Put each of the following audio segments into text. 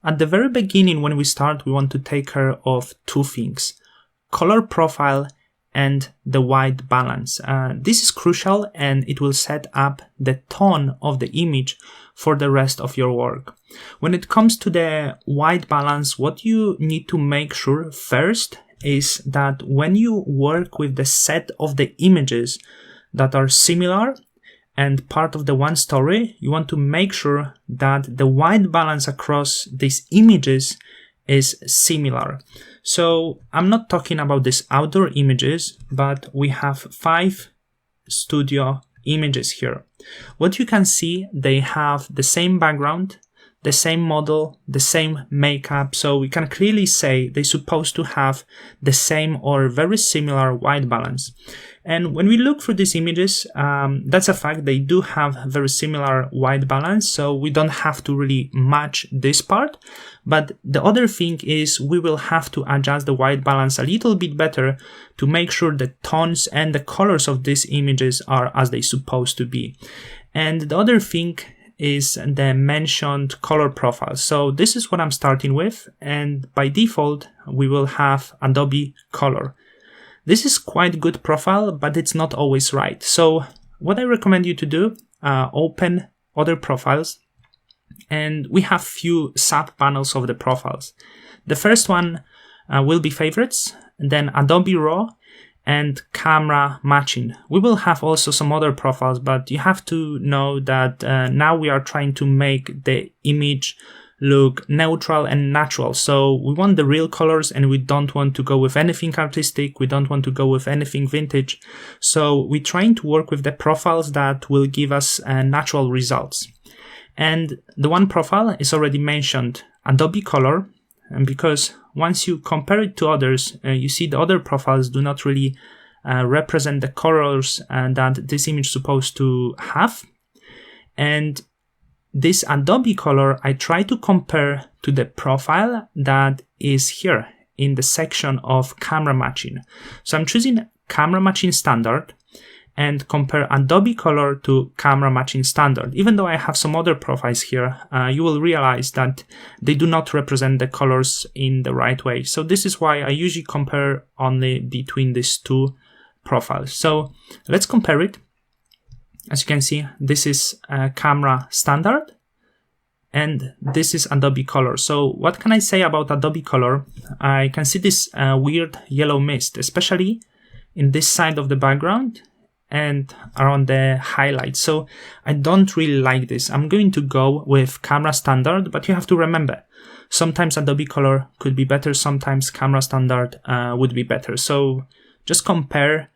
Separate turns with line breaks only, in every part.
At the very beginning, when we start, we want to take care of two things: color profile and the white balance. This is crucial, and it will set up the tone of the image for the rest of your work. When it comes to the white balance, what you need to make sure first is that when you work with the set of the images that are similar and part of the one story, you want to make sure that the white balance across these images is similar. So I'm not talking about these outdoor images, but we have 5 studio images here. What you can see, they have the same background, the same model, the same makeup, so we can clearly say they're supposed to have the same or very similar white balance. And when we look through these images, that's a fact, they do have very similar white balance, so we don't have to really match this part. But the other thing is we will have to adjust the white balance a little bit better to make sure the tones and the colors of these images are as they're supposed to be. And the other thing is the mentioned color profile. So this is what I'm starting with, and by default we will have Adobe Color. This is quite good profile, but it's not always right. So what I recommend you to do, open other profiles, and we have few sub panels of the profiles. The first one will be favorites, and then Adobe Raw and camera matching. We will have also some other profiles, but you have to know that now we are trying to make the image look neutral and natural. So we want the real colors, and we don't want to go with anything artistic. We don't want to go with anything vintage. So we're trying to work with the profiles that will give us natural results. And the one profile is already mentioned, Adobe Color, and because once you compare it to others, you see the other profiles do not really represent the colors that this image is supposed to have. And this Adobe Color, I try to compare to the profile that is here in the section of camera matching. So I'm choosing camera matching standard and compare Adobe Color to camera matching standard. Even though I have some other profiles here, you will realize that they do not represent the colors in the right way. So this is why I usually compare only between these two profiles. So let's compare it. As you can see, this is camera standard and this is Adobe Color. So what can I say about Adobe Color? I can see this weird yellow mist, especially in this side of the background and around the highlights. So I don't really like this. I'm going to go with camera standard, but you have to remember, sometimes Adobe Color could be better, sometimes camera standard would be better. So just compare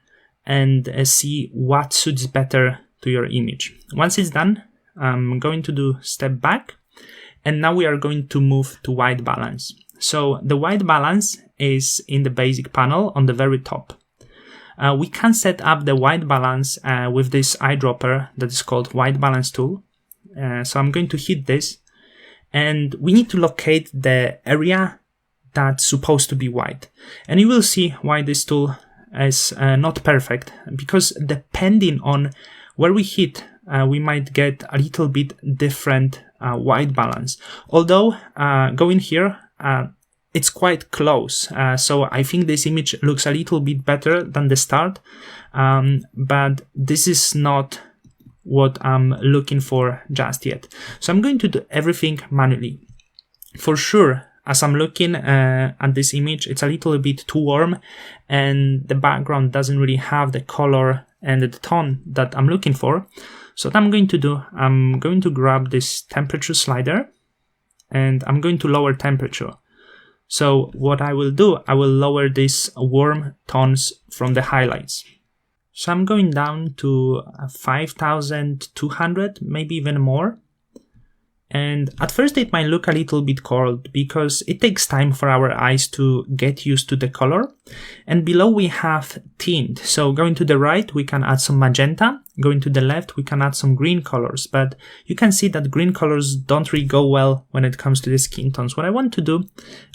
and see what suits better to your image. Once it's done, I'm going to do step back, and now we are going to move to white balance. So the white balance is in the basic panel on the very top. We can set up the white balance with this eyedropper that is called white balance tool. So I'm going to hit this, and we need to locate the area that's supposed to be white. And you will see why this tool is not perfect, because depending on where we hit, we might get a little bit different white balance. Although going here, it's quite close. So I think this image looks a little bit better than the start, but this is not what I'm looking for just yet. So I'm going to do everything manually. For sure, as I'm looking at this image, it's a little bit too warm and the background doesn't really have the color and the tone that I'm looking for. So what I'm going to do, I'm going to grab this temperature slider and I'm going to lower temperature. So what I will do, I will lower these warm tones from the highlights. So I'm going down to 5,200, maybe even more. And at first it might look a little bit cold because it takes time for our eyes to get used to the color. And below we have tint. So going to the right, we can add some magenta. Going to the left, we can add some green colors. But you can see that green colors don't really go well when it comes to the skin tones. What I want to do,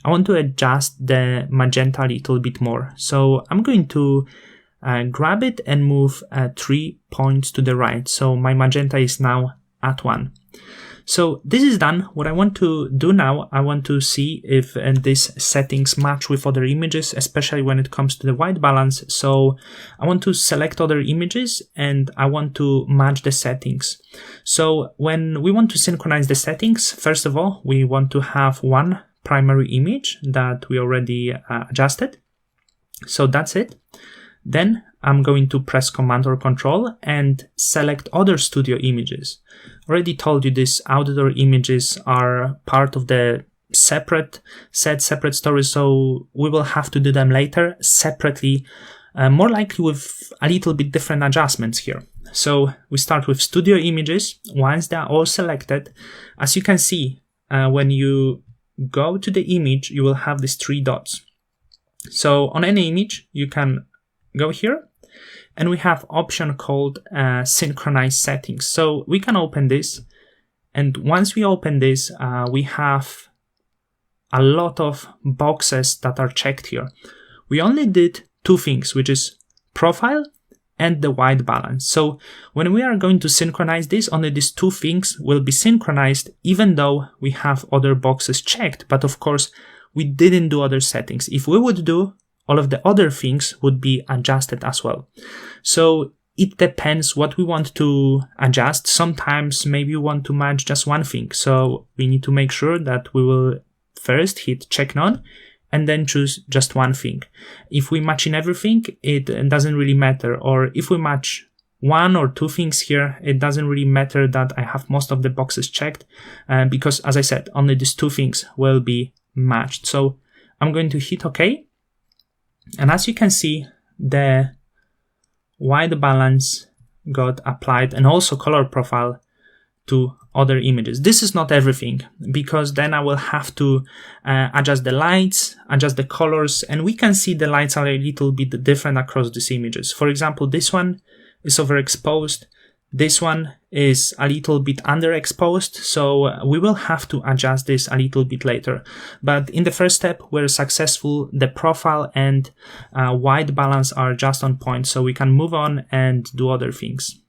I want to adjust the magenta a little bit more. So I'm going to grab it and move 3 points to the right. So my magenta is now at 1. So this is done. What I want to do now, I want to see if these settings match with other images, especially when it comes to the white balance. So I want to select other images and I want to match the settings. So when we want to synchronize the settings, first of all, we want to have one primary image that we already adjusted. So that's it. Then I'm going to press Command or Control and select other studio images. Already told you these outdoor images are part of the separate stories, so we will have to do them later separately, more likely with a little bit different adjustments here. So we start with studio images. Once they are all selected, as you can see, when you go to the image, you will have these 3 dots. So on any image, you can go here and we have option called synchronize settings. So we can open this, and once we open this, we have a lot of boxes that are checked here. We only did 2 things, which is profile and the white balance. So when we are going to synchronize this, only these 2 things will be synchronized, even though we have other boxes checked. But of course, we didn't do other settings. If we would do, all of the other things would be adjusted as well. So it depends what we want to adjust. Sometimes maybe we want to match just one thing. So we need to make sure that we will first hit check none and then choose just one thing. If we match in everything, it doesn't really matter. Or if we match 1 or 2 things here, it doesn't really matter that I have most of the boxes checked, because as I said, only these 2 things will be matched. So I'm going to hit OK. And as you can see, the white balance got applied and also color profile to other images. This is not everything, because then I will have to adjust the lights, adjust the colors, and we can see the lights are a little bit different across these images. For example, this one is overexposed. This one is a little bit underexposed, so we will have to adjust this a little bit later. But in the first step, we're successful. The profile and white balance are just on point, so we can move on and do other things.